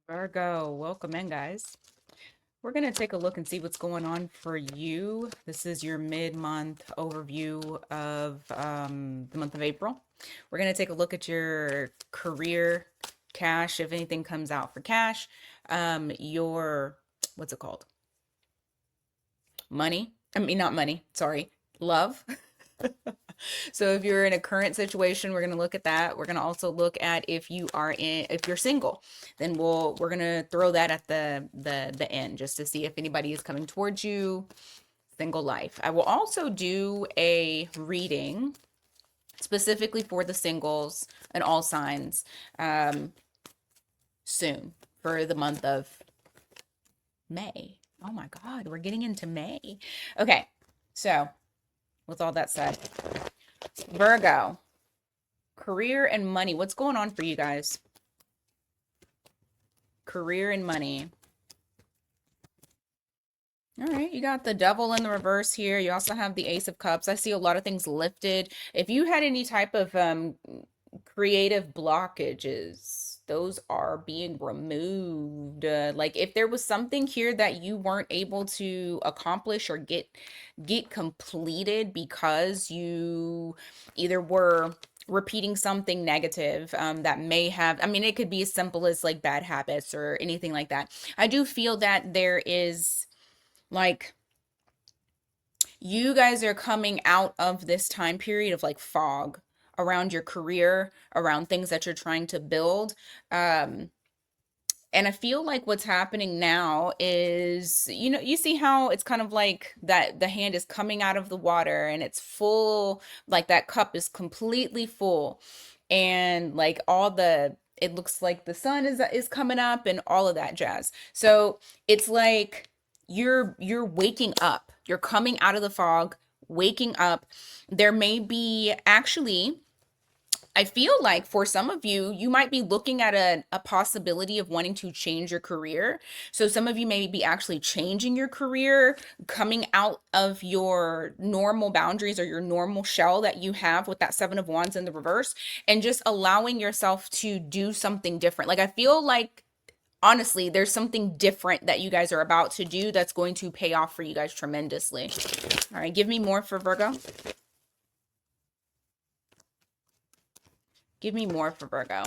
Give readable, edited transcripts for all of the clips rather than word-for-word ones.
Virgo, welcome in, guys. We're going to take a look and see what's going on for you. This is your mid-month overview of the month of April. We're going to take a look at your career, cash, if anything comes out for cash, your, what's it called? Money. I mean, not money, sorry, love. So if you're in a current situation, we're going to look at that. We're going to also look at if you're single, then we're going to throw that at the end just to see if anybody is coming towards you. Single life. I will also do a reading specifically for the singles and all signs soon for the month of May. Oh my God, we're getting into May. Okay, so with all that said, Virgo, career and money. What's going on for you guys? Career and money. All right, you got the devil in the reverse here. You also have the Ace of Cups. I see a lot of things lifted. If you had any type of creative blockages, those are being removed. Like if there was something here that you weren't able to accomplish or get completed because you either were repeating something negative that may have, I mean, it could be as simple as like bad habits or anything like that. I do feel that there is like you guys are coming out of this time period of like fog around your career, around things that you're trying to build. Um, and I feel like what's happening now is, you see how it's kind of like that the hand is coming out of the water and it's full, like that cup is completely full. And like it looks like the sun is coming up and all of that jazz. So it's like you're waking up. You're coming out of the fog, waking up. There may be actually, I feel like for some of you, you might be looking at a possibility of wanting to change your career. So some of you may be actually changing your career, coming out of your normal boundaries or your normal shell that you have with that Seven of Wands in the reverse, and just allowing yourself to do something different. Like I feel like honestly, there's something different that you guys are about to do that's going to pay off for you guys tremendously. All right, give me more for Virgo. Give me more for Virgo.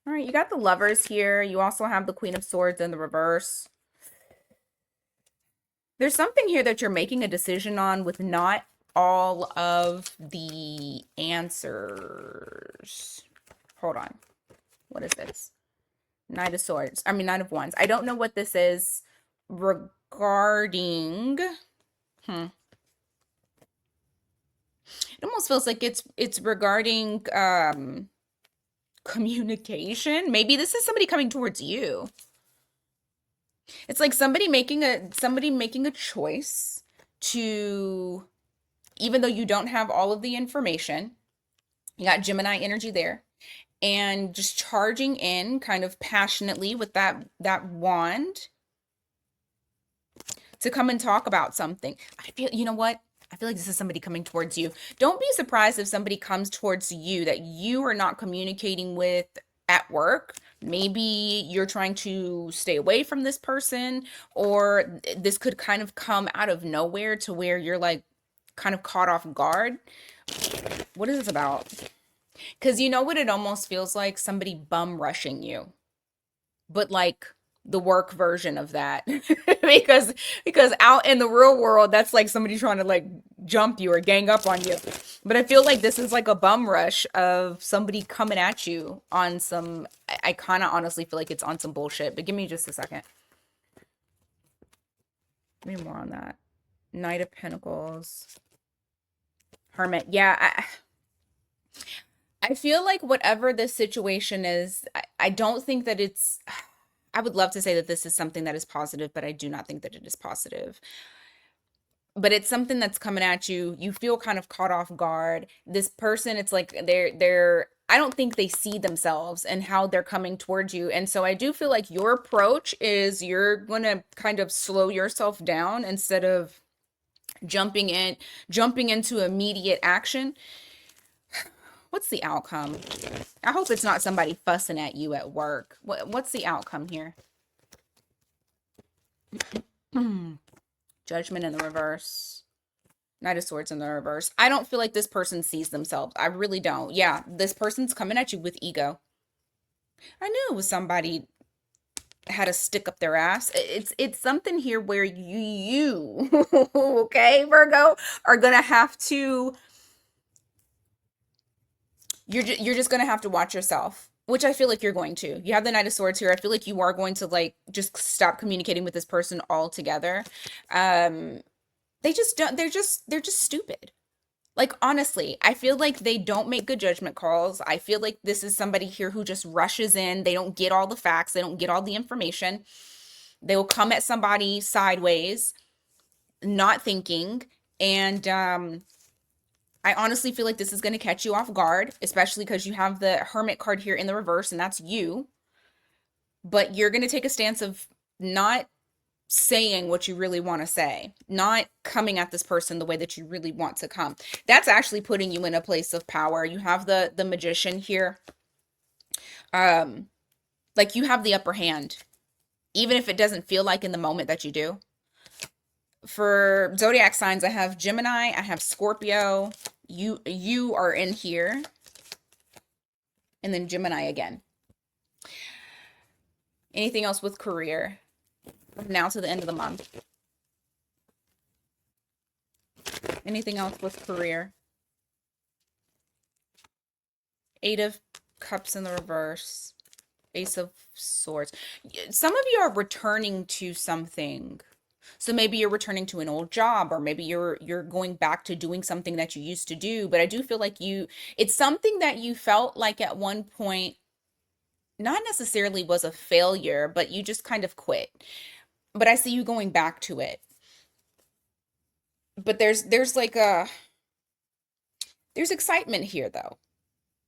All right, you got the Lovers here. You also have the Queen of Swords in the reverse. There's something here that you're making a decision on with not all of the answers. Hold on. What is this? Knight of Swords. I mean, Knight of Wands. I don't know what this is regarding. It almost feels like it's regarding communication. Maybe this is somebody coming towards you. It's like somebody making a choice to, even though you don't have all of the information, you got Gemini energy there, and just charging in kind of passionately with that wand to come and talk about something. I feel, you know what? I feel like this is somebody coming towards you. Don't be surprised if somebody comes towards you that you are not communicating with at work. Maybe you're trying to stay away from this person, or this could kind of come out of nowhere to where you're like kind of caught off guard. What is this about? Because you know what it almost feels like? Somebody bum rushing you, but like the work version of that. Because out in the real world, that's like somebody trying to like jump you or gang up on you. But I feel like this is like a bum rush of somebody coming at you on some, I kind of honestly feel like it's on some bullshit, but give me just a second. Give me more on that. Knight of Pentacles. Hermit. Yeah, I feel like whatever this situation is, I don't think that it's, I would love to say that this is something that is positive, but I do not think that it is positive. But it's something that's coming at you. You feel kind of caught off guard. This person, it's like I don't think they see themselves and how they're coming towards you. And so I do feel like your approach is you're going to kind of slow yourself down instead of jumping into immediate action. What's the outcome? I hope it's not somebody fussing at you at work. What's the outcome here? Judgment in the reverse. Knight of Swords in the reverse. I don't feel like this person sees themselves. I really don't. Yeah, this person's coming at you with ego. I knew it was somebody had a stick up their ass. It's something here where you okay, Virgo, are gonna have to you're just gonna have to watch yourself, which I feel like you're going to. You have the Knight of Swords here. I feel like you are going to like just stop communicating with this person altogether. Um, they just don't. They're just stupid. Like honestly, I feel like they don't make good judgment calls. I feel like this is somebody here who just rushes in. They don't get all the facts. They don't get all the information. They will come at somebody sideways, not thinking, and I honestly feel like this is going to catch you off guard, especially because you have the Hermit card here in the reverse, and that's you. But you're going to take a stance of not saying what you really want to say, not coming at this person the way that you really want to come. That's actually putting you in a place of power. You have the Magician here. Like you have the upper hand, even if it doesn't feel like in the moment that you do. For zodiac signs, I have Gemini, I have Scorpio. You are in here, and then Gemini again. Anything else with career from now to the end of the month? Anything else with career? Eight of Cups in the reverse. Ace of Swords. Some of you are returning to something. So maybe you're returning to an old job, or maybe you're going back to doing something that you used to do. But I do feel like it's something that you felt like at one point not necessarily was a failure, but you just kind of quit. But I see you going back to it. But there's like there's excitement here though.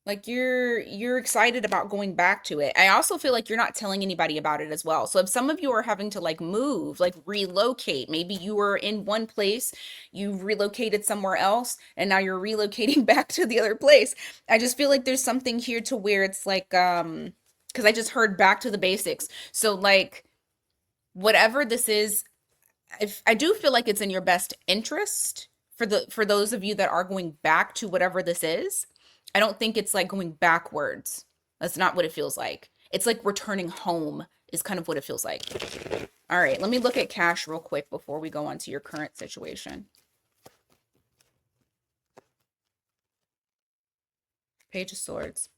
Like you're excited about going back to it. I also feel like you're not telling anybody about it as well. So if some of you are having to like move, like relocate, maybe you were in one place, you relocated somewhere else, and now you're relocating back to the other place. I just feel like there's something here to where it's like because I just heard back to the basics. So like whatever this is, I do feel like it's in your best interest for those of you that are going back to whatever this is. I don't think it's like going backwards. That's not what it feels like. It's like returning home is kind of what it feels like. All right, let me look at cash real quick before we go on to your current situation. Page of Swords.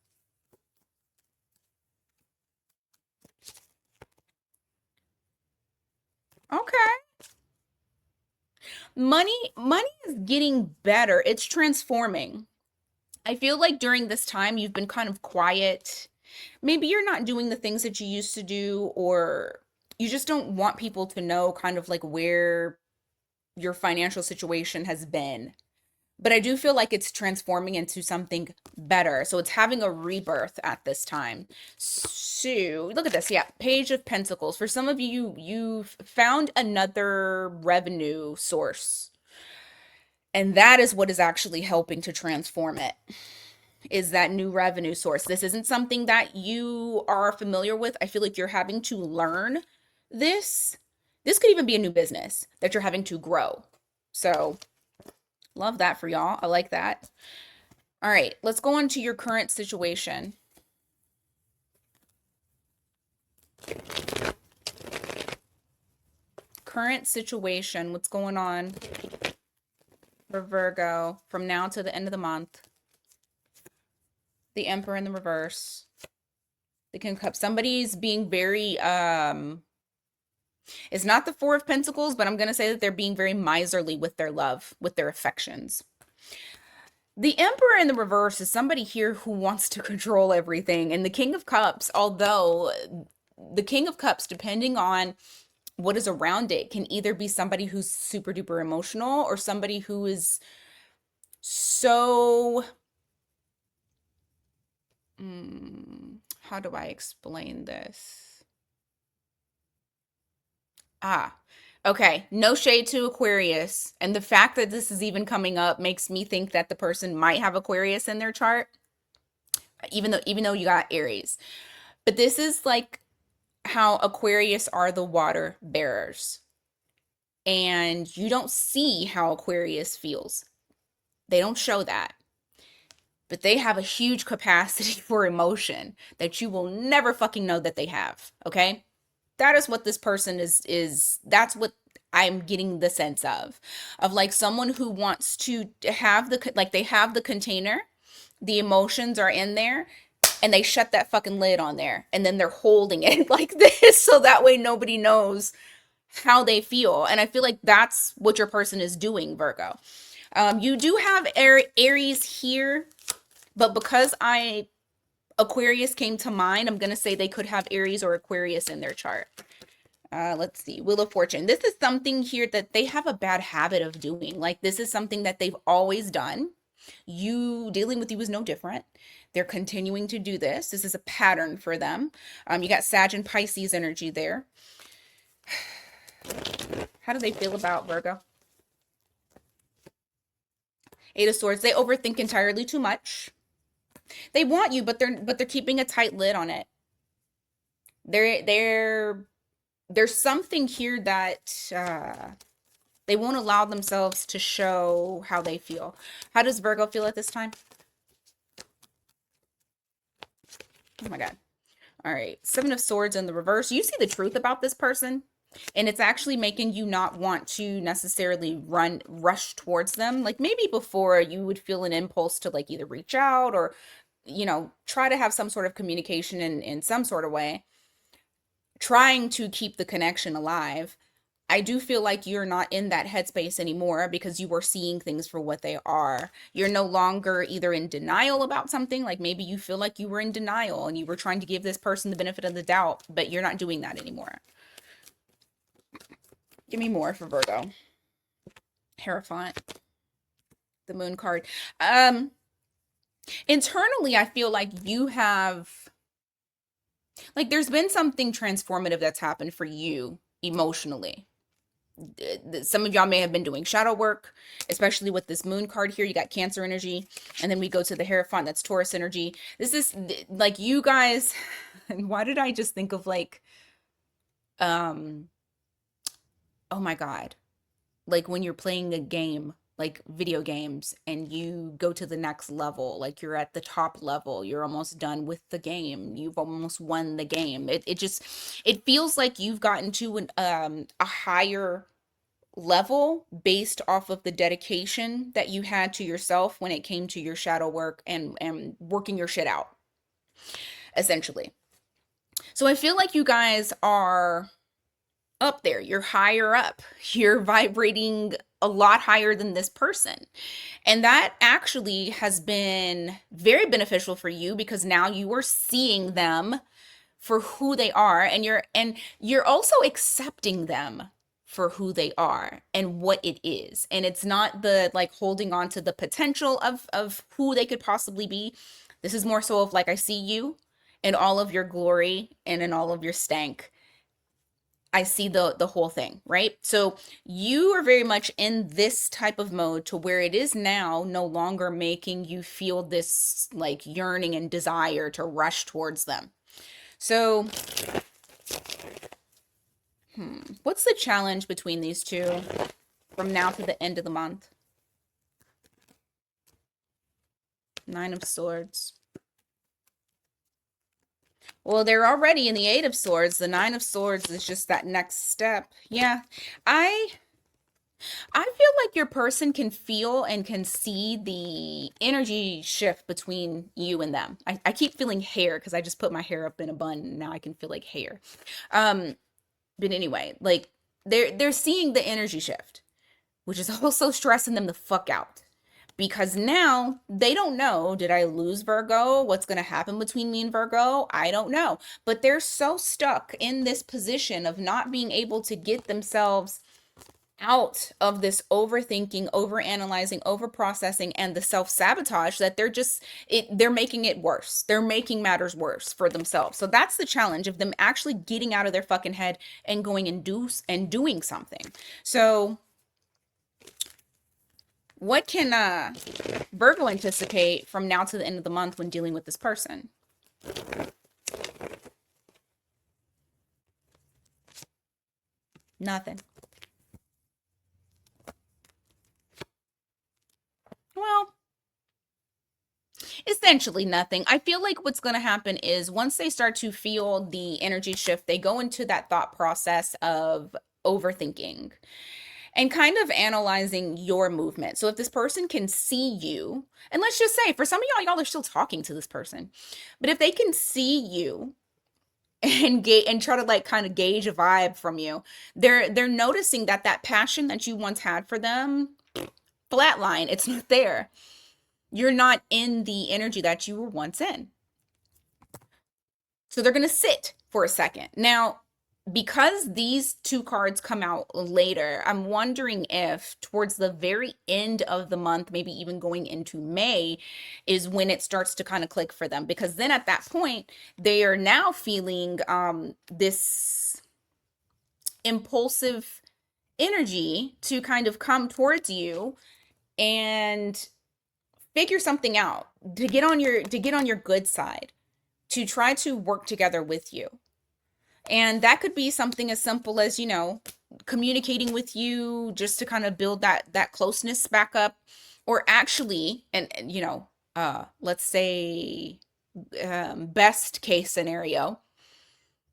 Okay. Money is getting better. It's transforming. I feel like during this time you've been kind of quiet. Maybe you're not doing the things that you used to do, or you just don't want people to know kind of like where your financial situation has been. But I do feel like it's transforming into something better. So it's having a rebirth at this time. So look at this. Yeah, Page of Pentacles. For some of you, you've found another revenue source. And that is what is actually helping to transform it, is that new revenue source. This isn't something that you are familiar with. I feel like you're having to learn this. This could even be a new business that you're having to grow. So love that for y'all. I like that. All right, let's go on to your current situation. Current situation, what's going on for Virgo from now to the end of the month? The Emperor in the reverse. The King of Cups. Somebody's being very it's not the Four of Pentacles, but I'm going to say that they're being very miserly with their love, with their affections. The Emperor in the reverse is somebody here who wants to control everything. And the King of Cups, although the King of Cups, depending on what is around it, can either be somebody who's super duper emotional, or somebody who is so how do I explain this? Okay. No shade to Aquarius. And the fact that this is even coming up makes me think that the person might have Aquarius in their chart. even though you got Aries. But this is like how Aquarius are the water bearers. And you don't see how Aquarius feels. They don't show that. But they have a huge capacity for emotion that you will never fucking know that they have, okay? That is what this person is that's what I'm getting the sense of like someone who wants to have the like they have the container, the emotions are in there, and they shut that fucking lid on there, and then they're holding it like this so that way nobody knows how they feel. And I feel like that's what your person is doing, Virgo. You do have Aries here, but because Aquarius came to mind, I'm gonna say they could have Aries or Aquarius in their chart. Let's see, Wheel of Fortune. This is something here that they have a bad habit of doing. Like this is something that they've always done. You dealing with you is no different. They're continuing to do this. This is a pattern for them. You got Sag and Pisces energy there. How do they feel about Virgo? Eight of Swords. They overthink entirely too much. They want you, but they're keeping a tight lid on it. There's something here that they won't allow themselves to show how they feel. How does Virgo feel at this time? Oh my God. All right. Seven of Swords in the reverse. You see the truth about this person, and it's actually making you not want to necessarily rush towards them. Like maybe before you would feel an impulse to like either reach out or, try to have some sort of communication in some sort of way, trying to keep the connection alive. I do feel like you're not in that headspace anymore because you are seeing things for what they are. You're no longer either in denial about something, like maybe you feel like you were in denial and you were trying to give this person the benefit of the doubt, but you're not doing that anymore. Give me more for Virgo. Hierophant. The Moon card. Internally, I feel like you have, like there's been something transformative that's happened for you emotionally. Some of y'all may have been doing shadow work, especially with this Moon card here. You got Cancer energy, and then we go to the Hierophant, that's Taurus energy. This is like you guys, and why did I just think of like, oh my God, like when you're playing a game, like video games, and you go to the next level, like you're at the top level, you're almost done with the game, you've almost won the game. It feels like you've gotten to a higher level based off of the dedication that you had to yourself when it came to your shadow work and working your shit out, essentially. So I feel like you guys are up there, you're higher up, you're vibrating a lot higher than this person. And that actually has been very beneficial for you because now you are seeing them for who they are, and you're also accepting them for who they are and what it is. And it's not the like holding on to the potential of who they could possibly be. This is more so of like, I see you in all of your glory and in all of your stank. I see the whole thing, right? So you are very much in this type of mode to where it is now no longer making you feel this like yearning and desire to rush towards them. So, what's the challenge between these two from now to the end of the month? Nine of Swords. Well, they're already in the Eight of Swords. The Nine of Swords is just that next step. Yeah, I feel like your person can feel and can see the energy shift between you and them. I keep feeling hair because I just put my hair up in a bun and now I can feel like hair. But anyway, like they're seeing the energy shift, which is also stressing them the fuck out. Because now they don't know, did I lose Virgo? What's going to happen between me and Virgo? I don't know. But they're so stuck in this position of not being able to get themselves out of this overthinking, overanalyzing, overprocessing, and the self-sabotage that they're making it worse. They're making matters worse for themselves. So that's the challenge of them actually getting out of their fucking head and going and doing something. So What can Virgo anticipate from now to the end of the month when dealing with this person? Nothing. Well, essentially nothing. I feel like what's going to happen is once they start to feel the energy shift, they go into that thought process of overthinking and kind of analyzing your movement. So if this person can see you, and let's just say for some of y'all are still talking to this person, but if they can see you and try to like kind of gauge a vibe from you, they're noticing that that passion that you once had for them, flatline, it's not there. You're not in the energy that you were once in. So they're going to sit for a second. Now, because these two cards come out later, I'm wondering if towards the very end of the month, maybe even going into May, is when it starts to kind of click for them. Because then at that point, they are now feeling this impulsive energy to kind of come towards you and figure something out, to get on your good side, to try to work together with you. And that could be something as simple as, communicating with you just to kind of build that closeness back up, or actually, and let's say best case scenario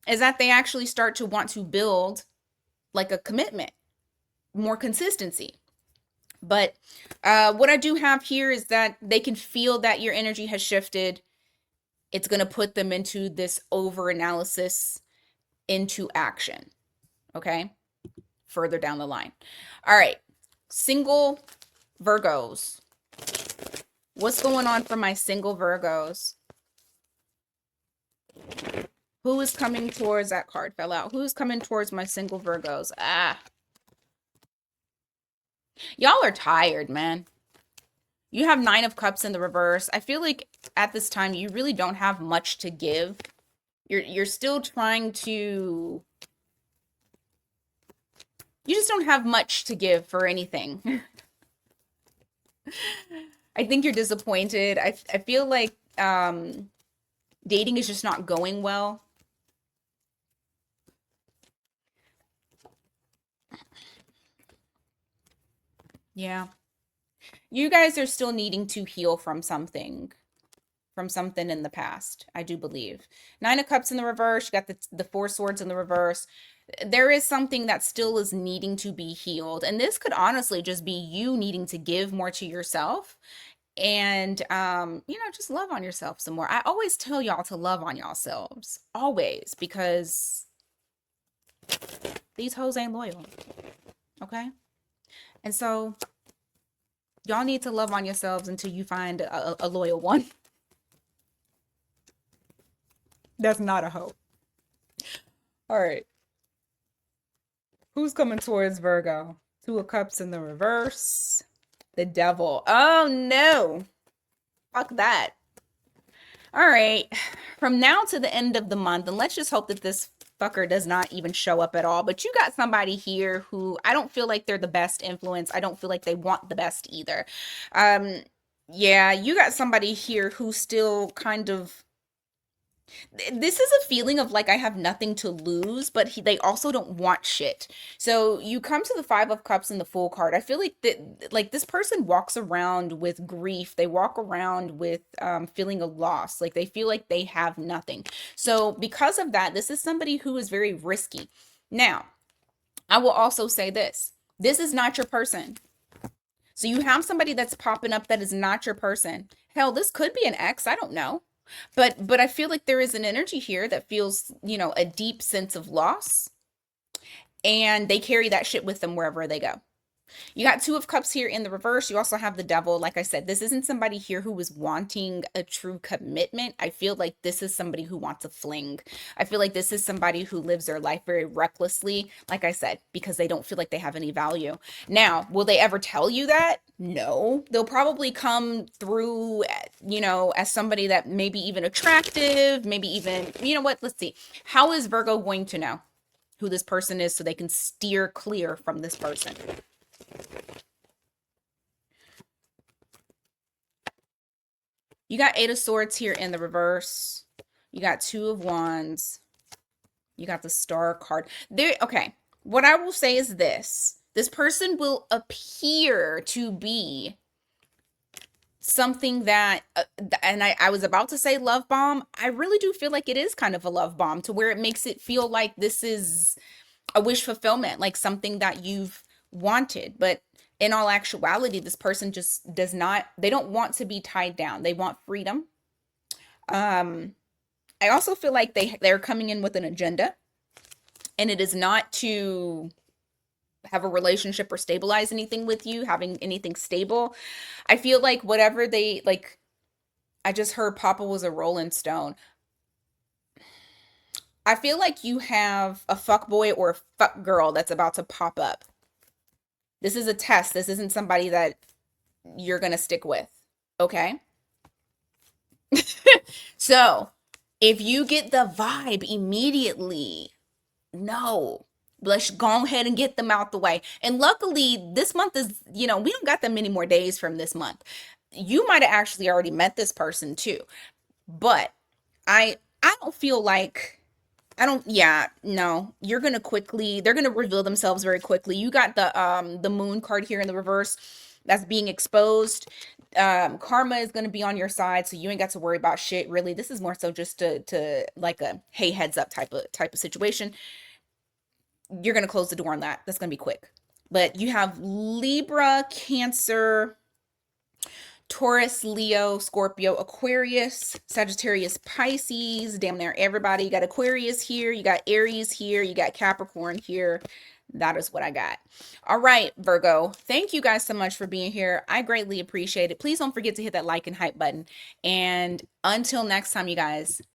is that they actually start to want to build like a commitment, more consistency. But what I do have here is that they can feel that your energy has shifted. It's going to put them into this over analysis, into action. Okay. Further down the line. All right. Single Virgos. What's going on for my single Virgos? Who is coming towards, that card fell out. Who's coming towards my single Virgos? Y'all are tired, man. You have 9 of Cups in the reverse. I feel like at this time you really don't have much to give. You're still trying to, you just don't have much to give for anything. I think you're disappointed. I feel like dating is just not going well. Yeah. You guys are still needing to heal from something in the past, I do believe. 9 of Cups in the reverse. You got the 4 Swords in the reverse. There is something that still is needing to be healed. And this could honestly just be you needing to give more to yourself and, just love on yourself some more. I always tell y'all to love on yourselves. Always. Because these hoes ain't loyal. Okay? And so y'all need to love on yourselves until you find a loyal one. That's not a hoe. All right. Who's coming towards Virgo? 2 of Cups in the reverse. The Devil. Oh, no. Fuck that. All right. From now to the end of the month, and let's just hope that this fucker does not even show up at all. But you got somebody here who I don't feel like they're the best influence. I don't feel like they want the best either. Yeah, you got somebody here who still kind of, this is a feeling of like I have nothing to lose, but they also don't want shit. So you come to the 5 of Cups in the Fool card. I feel like that, like this person walks around with grief. They walk around with feeling a loss. Like they feel like they have nothing. So because of that, this is somebody who is very risky. Now, I will also say this. This is not your person. So you have somebody that's popping up that is not your person. Hell, this could be an ex. I don't know. But I feel like there is an energy here that feels, a deep sense of loss. And they carry that shit with them wherever they go. You got 2 of Cups here in the reverse. You also have the Devil. Like I said, this isn't somebody here who was wanting a true commitment. I feel like this is somebody who wants a fling. I feel like this is somebody who lives their life very recklessly, like I said, because they don't feel like they have any value. Now, will they ever tell you that? No. They'll probably come through, as somebody that maybe even attractive, maybe even, you know what? Let's see. How is Virgo going to know who this person is so they can steer clear from this person? You got Eight of Swords here in the reverse. You got Two of Wands. You got the Star card. There, okay. What I will say is this. This person will appear to be something that, and I was about to say love bomb. I really do feel like it is kind of a love bomb to where it makes it feel like this is a wish fulfillment, like something that you've wanted. But in all actuality, this person just does not, they don't want to be tied down. They want freedom. Um, I also feel like they're coming in with an agenda, and it is not to have a relationship or stabilize anything with you, having anything stable. I feel like whatever they like, I just heard Papa was a Rolling Stone. I feel like you have a fuck boy or a fuck girl that's about to pop up. This is a test. This isn't somebody that you're going to stick with. Okay? So, if you get the vibe immediately, no. Let's go ahead and get them out the way. And luckily, this month is, we don't got that many more days from this month. You might have actually already met this person too. But I don't feel like I don't yeah, no. They're gonna reveal themselves very quickly. You got the moon card here in the reverse that's being exposed. Karma is gonna be on your side, so you ain't got to worry about shit really. This is more so just to like a hey heads up type of situation. You're gonna close the door on that. That's gonna be quick. But you have Libra, Cancer, Taurus, Leo, Scorpio, Aquarius, Sagittarius, Pisces, damn near everybody. You got Aquarius here, you got Aries here, you got Capricorn here. That is what I got. All right, Virgo. Thank you guys so much for being here. I greatly appreciate it. Please don't forget to hit that like and hype button. And until next time, you guys,